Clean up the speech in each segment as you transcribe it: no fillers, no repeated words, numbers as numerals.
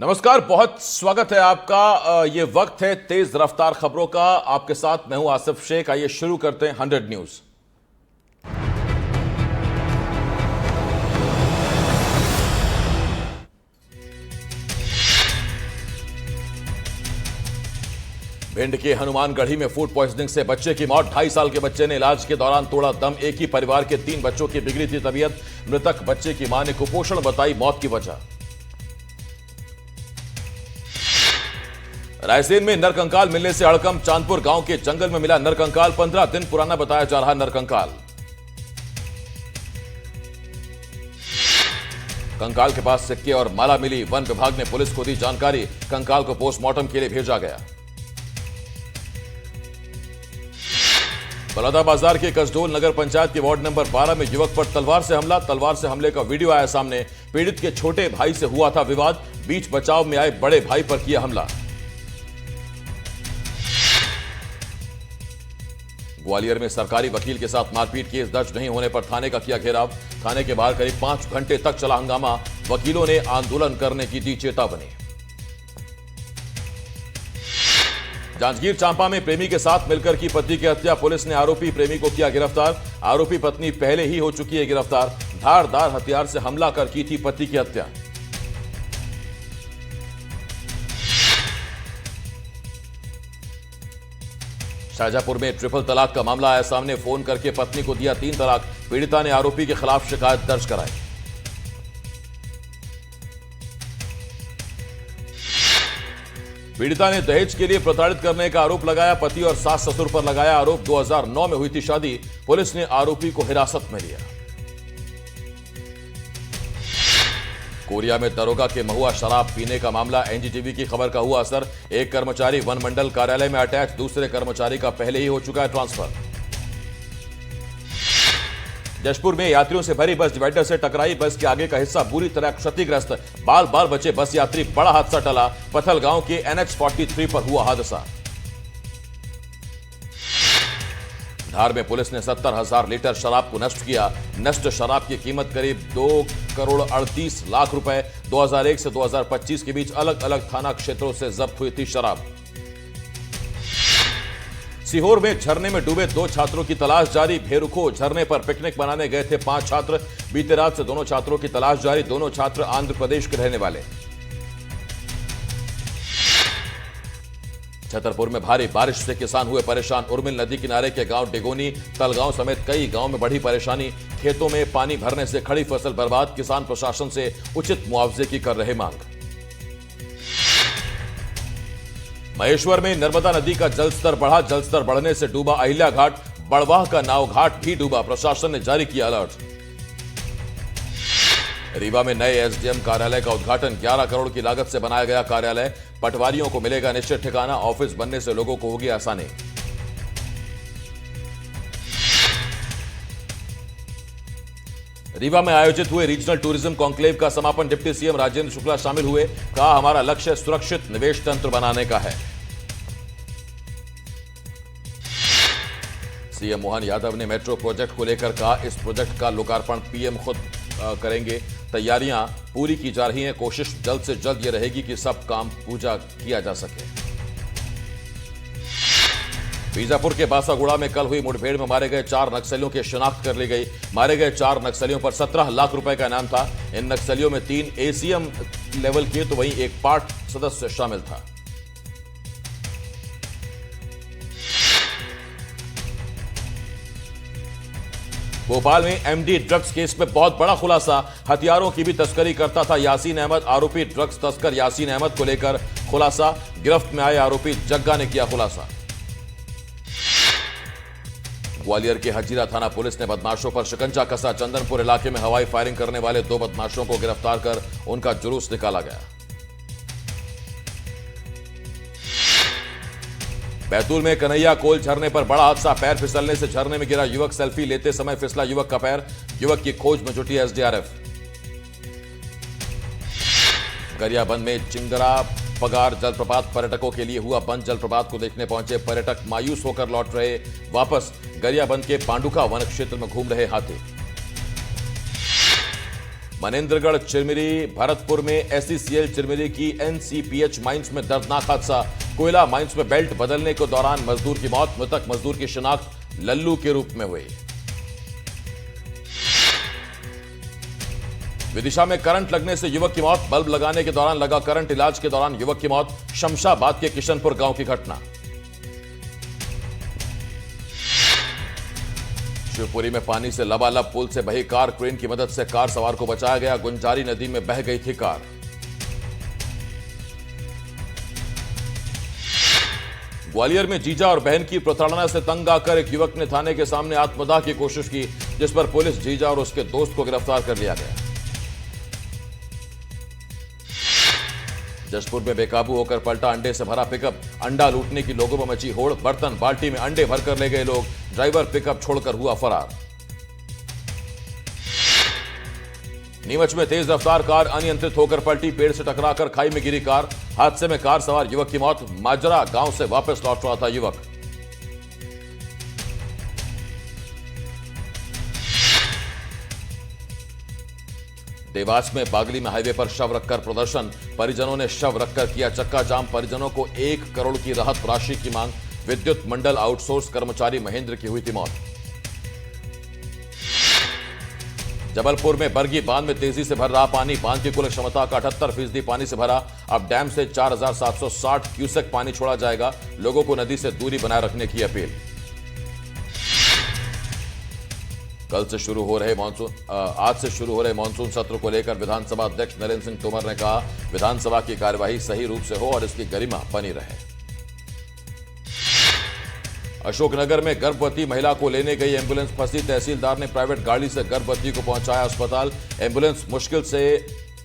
नमस्कार, बहुत स्वागत है आपका। ये वक्त है तेज रफ्तार खबरों का। आपके साथ मैं हूं आसिफ शेख। आइए शुरू करते हैं 100 न्यूज। भिंड के हनुमानगढ़ी में फूड पॉइजनिंग से बच्चे की मौत। 2.5 साल के बच्चे ने इलाज के दौरान तोड़ा दम। एक ही परिवार के 3 बच्चों की बिगड़ी थी तबीयत। मृतक बच्चे की मां ने कुपोषण बताई मौत की वजह। रायसेन में नरकंकाल मिलने से हड़कंप। चांदपुर गांव के जंगल में मिला नरकंकाल। 15 दिन पुराना बताया जा रहा नरकंकाल। कंकाल के पास सिक्के और माला मिली। वन विभाग ने पुलिस को दी जानकारी। कंकाल को पोस्टमार्टम के लिए भेजा गया। बलौदाबाजार के कसडोल नगर पंचायत के वार्ड नंबर 12 में युवक पर तलवार से हमला। तलवार से हमले का वीडियो आया सामने। पीड़ित के छोटे भाई से हुआ था विवाद। बीच बचाव में आए बड़े भाई पर किया हमला। ग्वालियर में सरकारी वकील के साथ मारपीट। केस दर्ज नहीं होने पर थाने का किया घेराव। थाने के बाहर करीब 5 घंटे तक चला हंगामा। वकीलों ने आंदोलन करने की दी चेतावनी। जांजगीर चांपा में प्रेमी के साथ मिलकर की पति की हत्या। पुलिस ने आरोपी प्रेमी को किया गिरफ्तार। आरोपी पत्नी पहले ही हो चुकी है गिरफ्तार। धारदार हथियार से हमला कर की थी पति की हत्या। शाहजहांपुर में ट्रिपल तलाक का मामला आया सामने। फोन करके पत्नी को दिया 3 तलाक। पीड़िता ने आरोपी के खिलाफ शिकायत दर्ज कराई। पीड़िता ने दहेज के लिए प्रताड़ित करने का आरोप लगाया। पति और सास ससुर पर लगाया आरोप। 2009 में हुई थी शादी। पुलिस ने आरोपी को हिरासत में लिया। कोरिया में दरोगा के महुआ शराब पीने का मामला। एनडीटीवी की खबर का हुआ असर। एक कर्मचारी वन मंडल कार्यालय में अटैच। दूसरे कर्मचारी का पहले ही हो चुका है ट्रांसफर। जशपुर में यात्रियों से भरी बस डिवाइडर से टकराई। बस के आगे का हिस्सा बुरी तरह क्षतिग्रस्त। बाल बाल बचे बस यात्री। बड़ा हादसा टला। पथल गांव के NH43 पर हुआ हादसा। धार में पुलिस ने 70,000 लीटर शराब को नष्ट किया। नष्ट शराब की कीमत करीब 2,38,00,000 रुपए। 2001 से 2025 के बीच अलग अलग थाना क्षेत्रों से जब्त हुई थी शराब। सीहोर में झरने में डूबे 2 छात्रों की तलाश जारी। भेरुखो झरने पर पिकनिक मनाने गए थे 5 छात्र। बीते रात से दोनों छात्रों की तलाश जारी। दोनों छात्र आंध्र प्रदेश के रहने वाले। छतरपुर में भारी बारिश से किसान हुए परेशान। उर्मिल नदी किनारे के गांव डिगोनी, तलगांव समेत कई गांव में बढ़ी परेशानी। खेतों में पानी भरने से खड़ी फसल बर्बाद। किसान प्रशासन से उचित मुआवजे की कर रहे मांग। महेश्वर में नर्मदा नदी का जलस्तर बढ़ा। जलस्तर बढ़ने से डूबा अहिल्या घाट। बड़वाह का नाव घाट भी डूबा। प्रशासन ने जारी किया अलर्ट। रीवा में नए एसडीएम कार्यालय का उद्घाटन। 11 करोड़ की लागत से बनाया गया कार्यालय। पटवारियों को मिलेगा निश्चित ठिकाना। ऑफिस बनने से लोगों को होगी आसानी। रीवा में आयोजित हुए रीजनल टूरिज्म कॉन्क्लेव का समापन। डिप्टी सीएम राजेंद्र शुक्ला शामिल हुए। कहा, हमारा लक्ष्य सुरक्षित निवेश तंत्र बनाने का है। सीएम मोहन यादव ने मेट्रो प्रोजेक्ट को लेकर कहा, इस प्रोजेक्ट का लोकार्पण पीएम खुद करेंगे। तैयारियां पूरी की जा रही हैं। कोशिश जल्द से जल्द यह रहेगी कि सब काम पूरा किया जा सके। बीजापुर के बासागुड़ा में कल हुई मुठभेड़ में मारे गए 4 नक्सलियों की शिनाख्त कर ली गई। मारे गए 4 नक्सलियों पर 17 लाख रुपए का इनाम था। इन नक्सलियों में 3 एसीएम लेवल के तो वहीं एक पार्ट सदस्य शामिल था। भोपाल में एमडी ड्रग्स केस में बहुत बड़ा खुलासा। हथियारों की भी तस्करी करता था यासीन अहमद। आरोपी ड्रग्स तस्कर यासीन अहमद को लेकर खुलासा। गिरफ्त में आए आरोपी जग्गा ने किया खुलासा। ग्वालियर के हजीरा थाना पुलिस ने बदमाशों पर शिकंजा कसा। चंदनपुर इलाके में हवाई फायरिंग करने वाले 2 बदमाशों को गिरफ्तार कर उनका जुलूस निकाला गया। बैतूल में कन्हैया कोल झरने पर बड़ा हादसा। पैर फिसलने से झरने में गिरा युवक। सेल्फी लेते समय फिसला युवक का पैर। युवक की खोज में जुटी एसडीआरएफ। गरियाबंद में चिंगरा पगार जलप्रपात पर्यटकों के लिए हुआ बंद। जलप्रपात को देखने पहुंचे पर्यटक मायूस होकर लौट रहे वापस। गरियाबंद के पांडुका वन क्षेत्र में घूम रहे हाथी। मनेंद्रगढ़ चिरमिरी भरतपुर में एसईसीएल चिरमिरी की एनसीपीएच माइंस में दर्दनाक हादसा। कोयला माइंस में बेल्ट बदलने के दौरान मजदूर की मौत। मृतक मजदूर की शिनाख्त लल्लू के रूप में हुई। विदिशा में करंट लगने से युवक की मौत। बल्ब लगाने के दौरान लगा करंट, इलाज के दौरान युवक की मौत। शमशाबाद के किशनपुर गांव की घटना। शिवपुरी में पानी से लबालब पुल से बही कार, क्रेन की मदद से कार सवार को बचाया गया। गुंजारी नदी में बह गई थी कार। ग्वालियर में जीजा और बहन की प्रताड़ना से तंग आकर एक युवक ने थाने के सामने आत्मदाह की कोशिश की, जिस पर पुलिस जीजा और उसके दोस्त को गिरफ्तार कर लिया गया। जशपुर में बेकाबू होकर पलटा अंडे से भरा पिकअप। अंडा लूटने की लोगों में मची होड़। बर्तन बाल्टी में अंडे भरकर ले गए लोग। ड्राइवर पिकअप छोड़कर हुआ फरार। नीमच में तेज रफ्तार कार अनियंत्रित होकर पलटी, पेड़ से टकराकर खाई में गिरी कार। हादसे में कार सवार युवक की मौत। माजरा गांव से वापस लौट रहा था युवक। देवास में बागली में हाईवे पर शव रखकर प्रदर्शन। परिजनों ने शव रखकर किया चक्का जाम। परिजनों को 1 करोड़ की राहत राशि की मांग। विद्युत मंडल आउटसोर्स कर्मचारी महेंद्र की हुई थी मौत। जबलपुर में बरगी बांध में तेजी से भर रहा पानी। बांध की कुल क्षमता का 78% पानी से भरा। अब डैम से 4760 क्यूसेक पानी छोड़ा जाएगा। लोगों को नदी से दूरी बनाए रखने की अपील। आज से शुरू हो रहे मानसून सत्र को लेकर विधानसभा अध्यक्ष नरेंद्र सिंह तोमर ने कहा, विधानसभा की कार्यवाही सही रूप से हो और इसकी गरिमा बनी रहे। अशोकनगर में गर्भवती महिला को लेने गई एम्बुलेंस फंसी। तहसीलदार ने प्राइवेट गाड़ी से गर्भवती को पहुंचाया अस्पताल। एम्बुलेंस मुश्किल से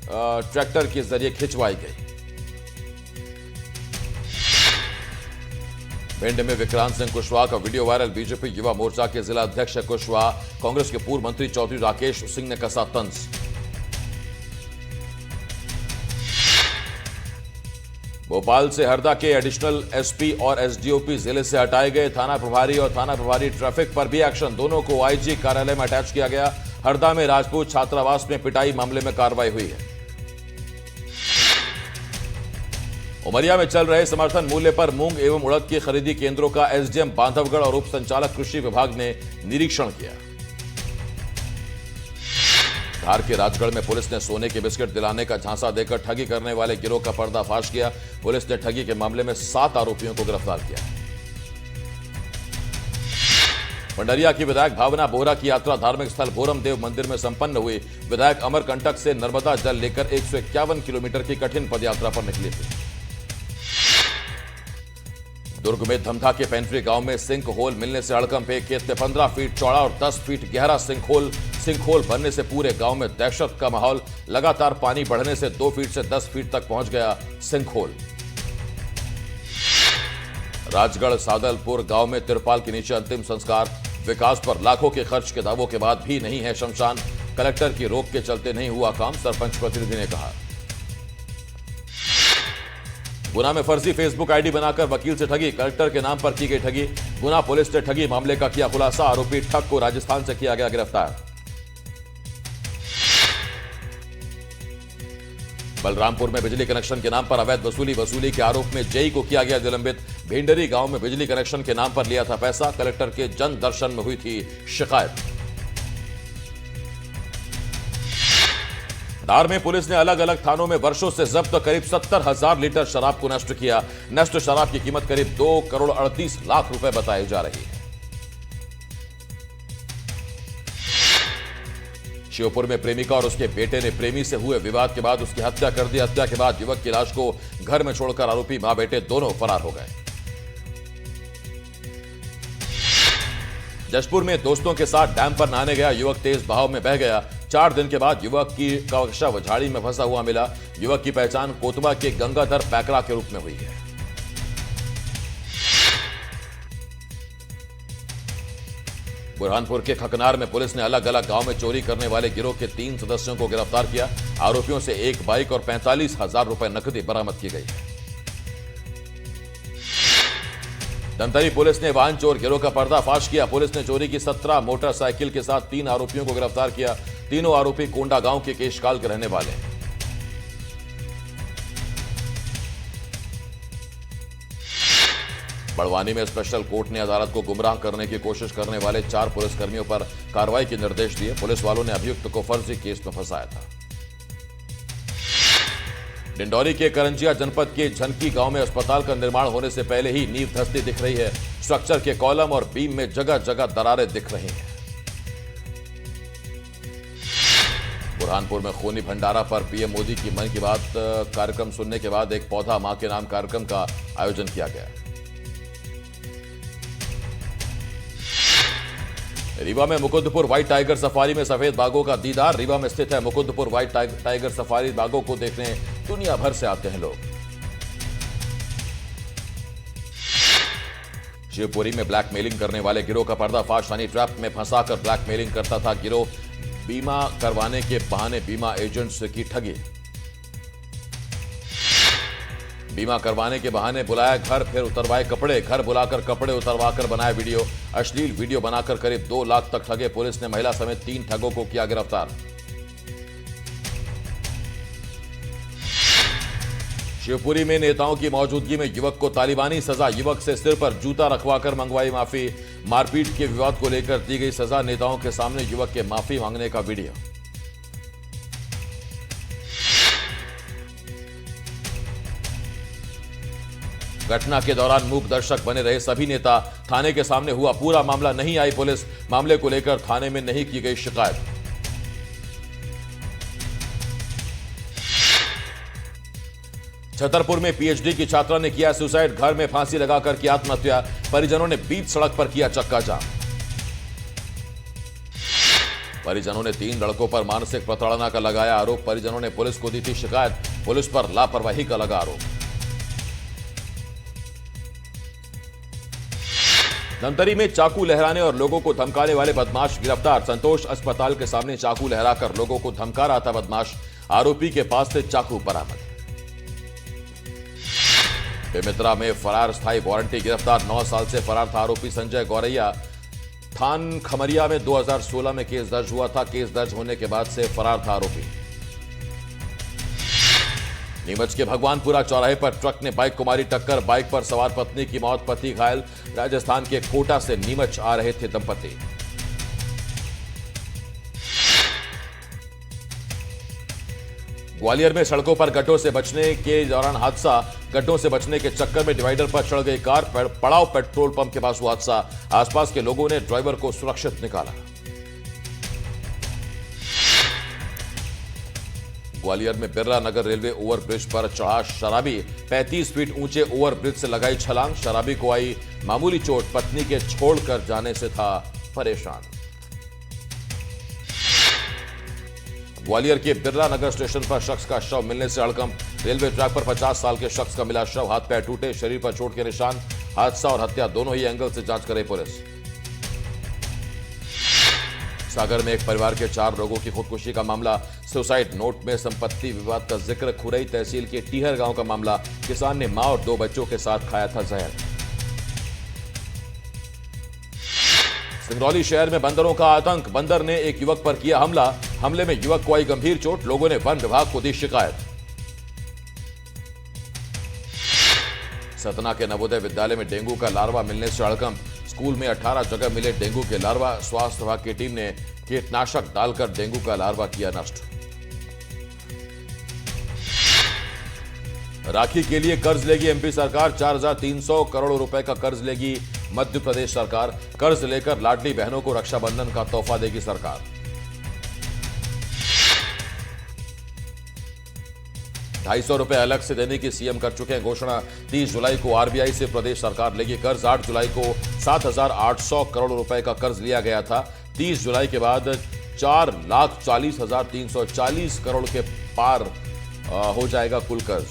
ट्रैक्टर के जरिए खिंचवाई गई। भिंड में विक्रांत सिंह कुशवाहा का video viral. BJP Yuva Morcha के जिला अध्यक्ष कुशवाहा, कांग्रेस के पूर्व मंत्री चौधरी राकेश सिंह ने कसा तंज। भोपाल से हरदा के एडिशनल एसपी और एसडीओपी जिले से हटाए गए। थाना प्रभारी ट्रैफिक पर भी एक्शन। दोनों को आईजी कार्यालय में अटैच किया गया। हरदा में राजपूत छात्रावास में पिटाई मामले में कार्रवाई हुई है। उमरिया में चल रहे समर्थन मूल्य पर मूंग एवं उड़द की खरीदी केंद्रों का एसडीएम बांधवगढ़ और उप संचालक कृषि विभाग ने निरीक्षण किया। धार के राजगढ़ में पुलिस ने सोने के बिस्किट दिलाने का झांसा देकर ठगी करने वाले गिरोह का पर्दाफाश किया। पुलिस ने ठगी के मामले में 7 आरोपियों को गिरफ्तार किया। पंडरिया की विधायक भावना बोहरा की यात्रा धार्मिक स्थल भोरम देव मंदिर में संपन्न हुई। विधायक अमरकंटक से नर्मदा जल लेकर 151 किलोमीटर की कठिन पदयात्रा पर निकली थी। दुर्ग में धमधा के पेंट्री गांव में सिंक होल मिलने से हड़कंप। एक खेत में 15 फीट चौड़ा और 10 फीट गहरा सिंक होल बनने से पूरे गांव में दहशत का माहौल। लगातार पानी बढ़ने से 2 फीट से 10 फीट तक पहुंच गया सिंक होल। राजगढ़ सादलपुर गांव में तिरपाल के नीचे अंतिम संस्कार। विकास पर लाखों के खर्च के दावों के बाद भी नहीं है शमशान। कलेक्टर की रोक के चलते नहीं हुआ काम, सरपंच प्रतिनिधि ने कहा। गुना में फर्जी फेसबुक आईडी बनाकर वकील से ठगी। कलेक्टर के नाम पर की गई ठगी। गुना पुलिस ने ठगी मामले का किया खुलासा। आरोपी ठग को राजस्थान से किया गया गिरफ्तार। बलरामपुर में बिजली कनेक्शन के नाम पर अवैध वसूली के आरोप में जेई को किया गया निलंबित। भेंडरी गांव में बिजली कनेक्शन के नाम पर लिया था पैसा। कलेक्टर के जन दर्शन में हुई थी शिकायत। धार में पुलिस ने अलग अलग थानों में वर्षों से जब्त करीब 70,000 लीटर शराब को नष्ट किया। नष्ट शराब की कीमत करीब 2 करोड़ 38 लाख रुपए बताई जा रही है। श्योपुर में प्रेमिका और उसके बेटे ने प्रेमी से हुए विवाद के बाद उसकी हत्या कर दी। हत्या के बाद युवक की लाश को घर में छोड़कर आरोपी मां बेटे दोनों फरार हो गए। जशपुर में दोस्तों के साथ डैम पर नहाने गया युवक तेज बहाव में बह गया। 4 दिन के बाद युवक का शव झाड़ी में फंसा हुआ मिला। युवक की पहचान कोतवा के गंगाधर पैकरा के रूप में हुई है। बुरहानपुर के खकनार में पुलिस ने अलग अलग गांव में चोरी करने वाले गिरोह के 3 सदस्यों को गिरफ्तार किया। आरोपियों से 1 बाइक और 45,000 रुपए नकदी बरामद की गई है। धमतरी पुलिस ने वाहन चोर गिरोह का पर्दाफाश किया। पुलिस ने चोरी की 17 मोटरसाइकिल के साथ 3 आरोपियों को गिरफ्तार किया। तीनों आरोपी कोंडा गांव के केशकाल के रहने वाले हैं। बड़वानी में स्पेशल कोर्ट ने अदालत को गुमराह करने की कोशिश करने वाले 4 पुलिसकर्मियों पर कार्रवाई के निर्देश दिए। पुलिस वालों ने अभियुक्त को फर्जी केस में फंसाया था। डिंडौरी के करंजिया जनपद के झनकी गांव में अस्पताल का निर्माण होने से पहले ही नींव धंसती दिख रही है। स्ट्रक्चर के कॉलम और बीम में जगह जगह दरारें दिख रही हैं। बुरहानपुर में खूनी भंडारा पर पीएम मोदी की मन की बात कार्यक्रम सुनने के बाद एक पौधा मां के नाम कार्यक्रम का आयोजन किया गया। रीवा में मुकुंदपुर व्हाइट टाइगर सफारी में सफेद बाघों का दीदार। रीवा में स्थित है मुकुंदपुर व्हाइट टाइगर सफारी। बाघों को देखने दुनिया भर से आते हैं लोग। शिवपुरी में ब्लैकमेलिंग करने वाले गिरोह का पर्दाफाश। हनी ट्रैप में फंसाकर ब्लैकमेलिंग करता था गिरोह। बीमा करवाने के बहाने बीमा एजेंट से की ठगी। बीमा करवाने के बहाने बुलाया घर, फिर उतरवाए कपड़े। घर बुलाकर कपड़े उतरवाकर बनाया वीडियो। अश्लील वीडियो बनाकर करीब 2 लाख तक ठगे। पुलिस ने महिला समेत 3 ठगों को किया गिरफ्तार। शिवपुरी में नेताओं की मौजूदगी में युवक को तालिबानी सजा। युवक से सिर पर जूता रखवाकर मंगवाई माफी। मारपीट के विवाद को लेकर दी गई सजा। नेताओं के सामने युवक के माफी मांगने का वीडियो। घटना के दौरान मूक दर्शक बने रहे सभी नेता। थाने के सामने हुआ पूरा मामला, नहीं आई पुलिस। मामले को लेकर थाने में नहीं की गई शिकायत। छतरपुर में पीएचडी की छात्रा ने किया सुसाइड। घर में फांसी लगाकर की आत्महत्या। परिजनों ने बीच सड़क पर किया चक्का जाम। परिजनों ने 3 लड़कों पर मानसिक प्रताड़ना का लगाया आरोप। परिजनों ने पुलिस को दी थी शिकायत। पुलिस पर लापरवाही का लगा आरोप। धमतरी में चाकू लहराने और लोगों को धमकाने वाले बदमाश गिरफ्तार। संतोष अस्पताल के सामने चाकू लहराकर लोगों को धमका रहा था बदमाश। आरोपी के पास से चाकू बरामद। बेमित्रा में फरार स्थायी वारंटी गिरफ्तार। 9 साल से फरार था आरोपी संजय गौरैया। थान खमरिया में 2016 में केस दर्ज हुआ था। केस दर्ज होने के बाद से फरार था आरोपी। नीमच के भगवानपुरा चौराहे पर ट्रक ने बाइक को मारी टक्कर। बाइक पर सवार पत्नी की मौत, पति घायल। राजस्थान के कोटा से नीमच आ रहे थे दंपति। ग्वालियर में सड़कों पर गड्ढों से बचने के दौरान हादसा। गड्ढों से बचने के चक्कर में डिवाइडर पर चढ़ गई कार। पड़ाव पेट्रोल पंप के पास हुआ हादसा। आसपास के लोगों ने ड्राइवर को सुरक्षित निकाला। ग्वालियर में बिरला नगर रेलवे ओवरब्रिज पर चढ़ा शराबी। 35 फीट ऊंचे ओवरब्रिज से लगाई छलांग। शराबी को आई मामूली चोट। पत्नी के छोड़कर जाने से था परेशान। ग्वालियर के बिरला नगर स्टेशन पर शख्स का शव मिलने से हड़कंप। रेलवे ट्रैक पर 50 साल के शख्स का मिला शव। हाथ पैर टूटे, शरीर पर चोट के निशान। हादसा और हत्या दोनों ही एंगल से जांच कर रही पुलिस। सागर में एक परिवार के 4 लोगों की खुदकुशी का मामला। सुसाइड नोट में संपत्ति विवाद का जिक्र। खुरई तहसील के टीहर गांव का मामला। किसान ने मां और 2 बच्चों के साथ खाया था जहर। सिंगरौली शहर में बंदरों का आतंक। बंदर ने एक युवक पर किया हमला। हमले में युवक को आई गंभीर चोट। लोगों ने वन विभाग को दी शिकायत। सतना के नवोदय विद्यालय में डेंगू का लार्वा मिलने से हड़कंप। स्कूल में 18 जगह मिले डेंगू के लार्वा। स्वास्थ्य विभाग की टीम ने कीटनाशक डालकर डेंगू का लार्वा किया नष्ट। राखी के लिए कर्ज लेगी एमपी सरकार। 4,300 करोड़ रुपए का कर्ज लेगी मध्य प्रदेश सरकार। कर्ज लेकर लाडली बहनों को रक्षाबंधन का तोहफा देगी सरकार। 250 रुपए अलग से देने की सीएम कर चुके हैं घोषणा। 30 जुलाई को आरबीआई से प्रदेश सरकार लेगी कर्ज। 8 जुलाई को 7,800 करोड़ रुपए का कर्ज लिया गया था। 30 जुलाई के बाद 4,40,340 करोड़ के पार हो जाएगा कुल कर्ज।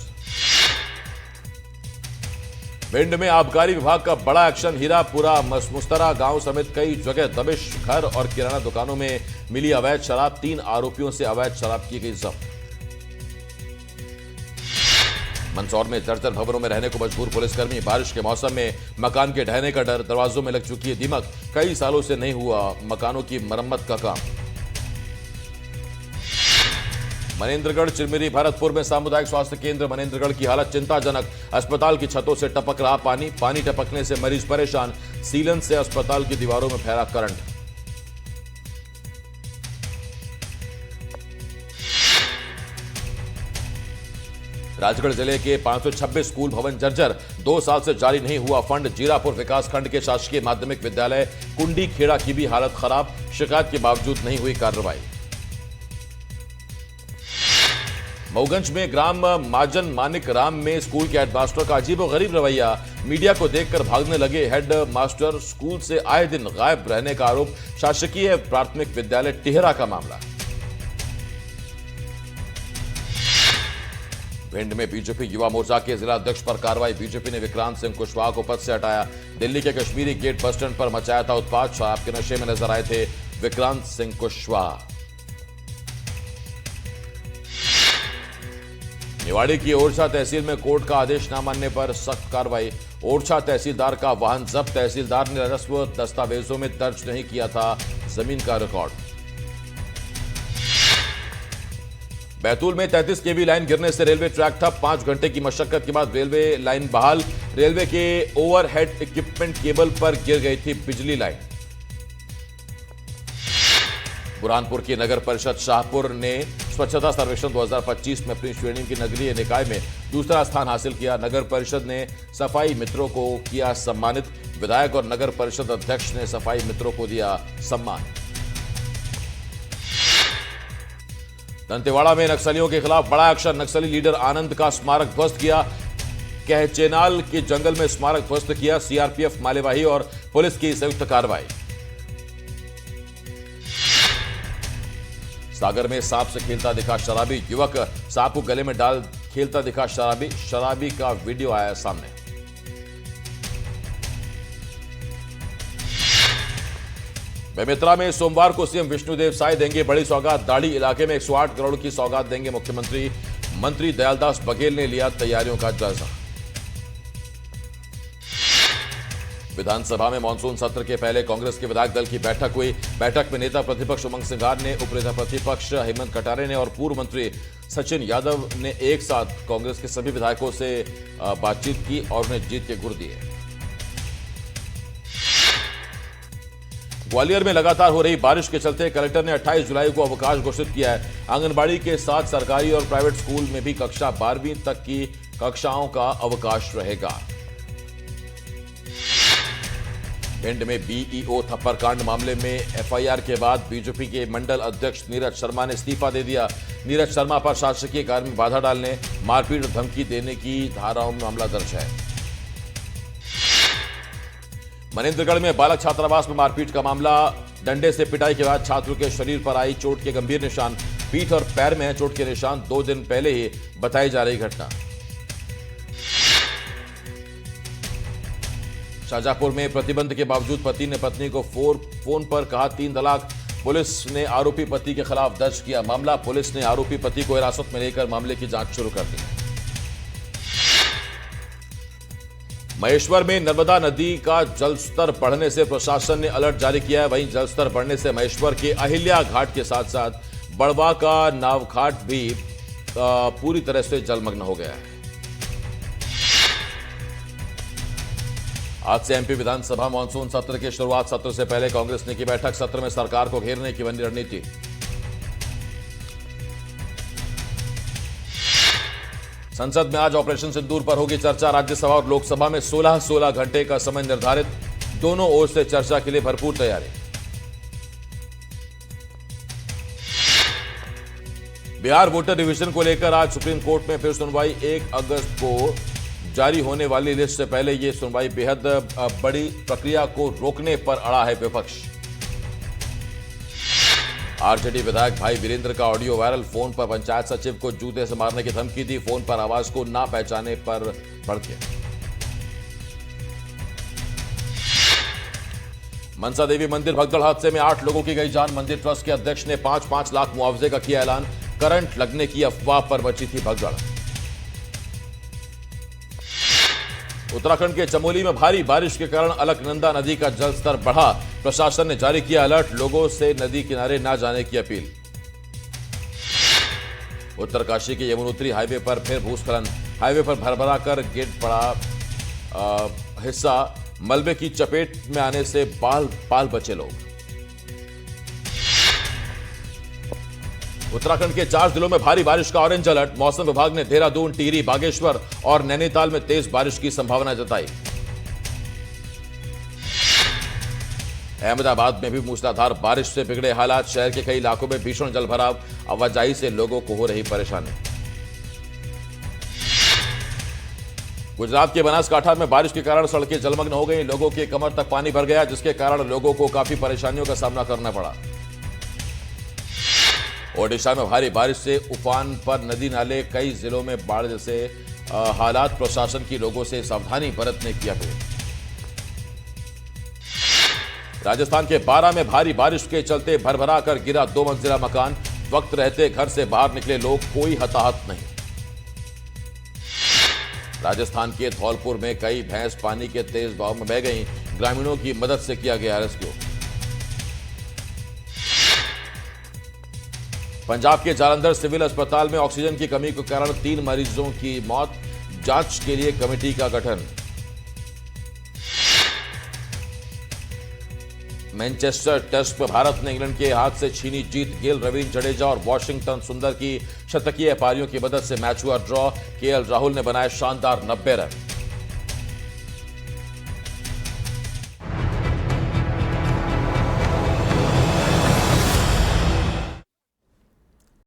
भिंड में आबकारी विभाग का बड़ा एक्शन। हीरापुरा मुस्तरा गांव समेत कई जगह दबिश। घर और किराना दुकानों में मिली अवैध शराब। 3 आरोपियों से अवैध शराब की गई जब्त। मंदसौर में जर्जर भवनों में रहने को मजबूर पुलिसकर्मी। बारिश के मौसम में मकान के ढहने का डर। दरवाजों में लग चुकी है दीमक। कई सालों से नहीं हुआ मकानों की मरम्मत का काम। मनेंद्रगढ़ चिरमिरी भरतपुर में सामुदायिक स्वास्थ्य केंद्र मनेंद्रगढ़ की हालत चिंताजनक। अस्पताल की छतों से टपक रहा पानी, पानी टपकने से मरीज परेशान। सीलन से अस्पताल की दीवारों में फैला करंट। राजगढ़ जिले के 526 स्कूल भवन जर्जर, 2 साल से जारी नहीं हुआ फंड। जीरापुर विकासखंड के शासकीय माध्यमिक विद्यालय कुंडी खेड़ा की भी हालत खराब, शिकायत के बावजूद नहीं हुई कार्रवाई। मऊगंज में ग्राम माजन मानिक राम में स्कूल के हेडमास्टर का अजीबोगरीब रवैया, मीडिया को देखकर भागने लगे हेड मास्टर। स्कूल से आए दिन गायब रहने का आरोप। शासकीय प्राथमिक विद्यालय टिहरा का मामला। भिंड में बीजेपी युवा मोर्चा के जिला अध्यक्ष पर कार्रवाई। बीजेपी ने विक्रांत सिंह कुशवाहा को पद से हटाया। दिल्ली के कश्मीरी गेट बस स्टैंड पर मचाया था उत्पात। शराब के नशे में नजर आए थे विक्रांत सिंह कुशवाहा। निवाड़ी की ओरछा तहसील में कोर्ट का आदेश न मानने पर सख्त कार्रवाई। ओरछा तहसीलदार का वाहन जब्त। तहसीलदार ने राजस्व दस्तावेजों में दर्ज नहीं किया था जमीन का रिकॉर्ड। बैतूल में 33 केवी लाइन गिरने से रेलवे ट्रैक ठप। 5 घंटे की मशक्कत के बाद रेलवे लाइन बहाल। रेलवे के ओवरहेड इक्विपमेंट केबल पर गिर गई थी बिजली लाइन। बुरहानपुर की नगर परिषद शाहपुर ने स्वच्छता सर्वेक्षण 2025 में अपनी श्रेणी की नगरीय निकाय में दूसरा स्थान हासिल किया। नगर परिषद ने सफाई मित्रों को किया सम्मानित। विधायक और नगर परिषद अध्यक्ष ने सफाई मित्रों को दिया सम्मान। दंतेवाड़ा में नक्सलियों के खिलाफ बड़ा एक्शन। नक्सली लीडर आनंद का स्मारक ध्वस्त किया। कहचेनाल के जंगल में स्मारक ध्वस्त किया। सीआरपीएफ मालेवाही और पुलिस की संयुक्त कार्रवाई। सागर में सांप से खेलता दिखा शराबी युवक। सांप को गले में डाल खेलता दिखा शराबी। शराबी का वीडियो आया सामने। बेमेतरा में सोमवार को सीएम विष्णुदेव साय देंगे बड़ी सौगात। दाढ़ी इलाके में 108 करोड़ की सौगात देंगे मुख्यमंत्री। मंत्री दयालदास बघेल ने लिया तैयारियों का जायजा। विधानसभा में मानसून सत्र के पहले कांग्रेस के विधायक दल की बैठक हुई। बैठक में नेता प्रतिपक्ष उमंग सिंघार ने, उपनेता प्रतिपक्ष हेमंत कटारे ने और पूर्व मंत्री सचिन यादव ने एक साथ कांग्रेस के सभी विधायकों से बातचीत की और उन्हें जीत के गुर दिए। ग्वालियर में लगातार हो रही बारिश के चलते कलेक्टर ने 28 जुलाई को अवकाश घोषित किया है। आंगनबाड़ी के साथ सरकारी और प्राइवेट स्कूल में भी कक्षा 12वीं तक की कक्षाओं का अवकाश रहेगा। भिंड में बीईओ थप्पड़ कांड मामले में एफआईआर के बाद बीजेपी के मंडल अध्यक्ष नीरज शर्मा ने इस्तीफा दे दिया। नीरज शर्मा पर शासकीय कार्य में बाधा डालने, मारपीट और धमकी देने की धाराओं में मामला दर्ज है। मनेंद्रगढ़ में बालक छात्रावास में मारपीट का मामला। डंडे से पिटाई के बाद छात्र के शरीर पर आई चोट के गंभीर निशान। पीठ और पैर में है चोट के निशान। 2 दिन पहले ही बताई जा रही घटना। शाहजहांपुर में प्रतिबंध के बावजूद पति ने पत्नी को फोन पर कहा 3 तलाक। पुलिस ने आरोपी पति के खिलाफ दर्ज किया मामला। पुलिस ने आरोपी पति को हिरासत में लेकर मामले की जांच शुरू कर दी। महेश्वर में नर्मदा नदी का जलस्तर बढ़ने से प्रशासन ने अलर्ट जारी किया है। वहीं जलस्तर बढ़ने से महेश्वर के अहिल्या घाट के साथ साथ बड़वा का नावघाट भी पूरी तरह से जलमग्न हो गया है। आज से एमपी विधानसभा मानसून सत्र की शुरुआत। सत्र से पहले कांग्रेस ने की बैठक। सत्र में सरकार को घेरने की बनी रणनीति। संसद में आज ऑपरेशन सिंदूर पर होगी चर्चा। राज्यसभा और लोकसभा में 16 घंटे का समय निर्धारित। दोनों ओर से चर्चा के लिए भरपूर तैयारी। बिहार वोटर रिविजन को लेकर आज सुप्रीम कोर्ट में फिर सुनवाई। 1 अगस्त को जारी होने वाली लिस्ट से पहले यह सुनवाई। बेहद बड़ी प्रक्रिया को रोकने पर अड़ा है विपक्ष। आरजेडी विधायक भाई वीरेंद्र का ऑडियो वायरल। फोन पर पंचायत सचिव को जूते से मारने की धमकी दी। फोन पर आवाज को ना पहचाने पर भड़के। मनसा देवी मंदिर भगदड़ हादसे में 8 लोगों की गई जान। मंदिर ट्रस्ट के अध्यक्ष ने 5-5 लाख मुआवजे का किया ऐलान। करंट लगने की अफवाह पर मची थी भगदड़। उत्तराखंड के चमोली में भारी बारिश के कारण अलकनंदा नदी का जलस्तर बढ़ा। प्रशासन ने जारी किया अलर्ट। लोगों से नदी किनारे न जाने की अपील। उत्तरकाशी के यमुनोत्री हाईवे पर फिर भूस्खलन। हाईवे पर भरभरा कर गिर पड़ा हिस्सा, मलबे की चपेट में आने से बाल बचे लोग। उत्तराखंड के 4 जिलों में भारी बारिश का ऑरेंज अलर्ट। मौसम विभाग ने देहरादून, टिहरी, बागेश्वर और नैनीताल में तेज बारिश की संभावना जताई। अहमदाबाद में भी मूसलाधार बारिश से बिगड़े हालात। शहर के कई इलाकों में भीषण जलभराव, आवाजाही से लोगों को हो रही परेशानी। गुजरात के बनासकांठा में बारिश के कारण सड़कें जलमग्न हो गई। लोगों के कमर तक पानी भर गया, जिसके कारण लोगों को काफी परेशानियों का सामना करना पड़ा। ओडिशा में भारी बारिश से उफान पर नदी नाले, कई जिलों में बाढ़ जैसे हालात। प्रशासन की लोगों से सावधानी बरतने की अपील। राजस्थान के बारां में भारी बारिश के चलते भरभरा कर गिरा 2 मंजिला मकान। वक्त रहते घर से बाहर निकले लोग, कोई हताहत नहीं। राजस्थान के धौलपुर में कई भैंस पानी के तेज बहाव में बह गईं। ग्रामीणों की मदद से किया गया रेस्क्यू। पंजाब के जालंधर सिविल अस्पताल में ऑक्सीजन की कमी के कारण 3 मरीजों की मौत। जांच के लिए कमेटी का गठन। मैनचेस्टर टेस्ट में भारत ने इंग्लैंड के हाथ से छीनी जीत। गेल, रवींद्र जडेजा और वॉशिंगटन सुंदर की शतकीय पारियों की मदद से मैच हुआ ड्रॉ। केएल राहुल ने बनाए शानदार 90 रन।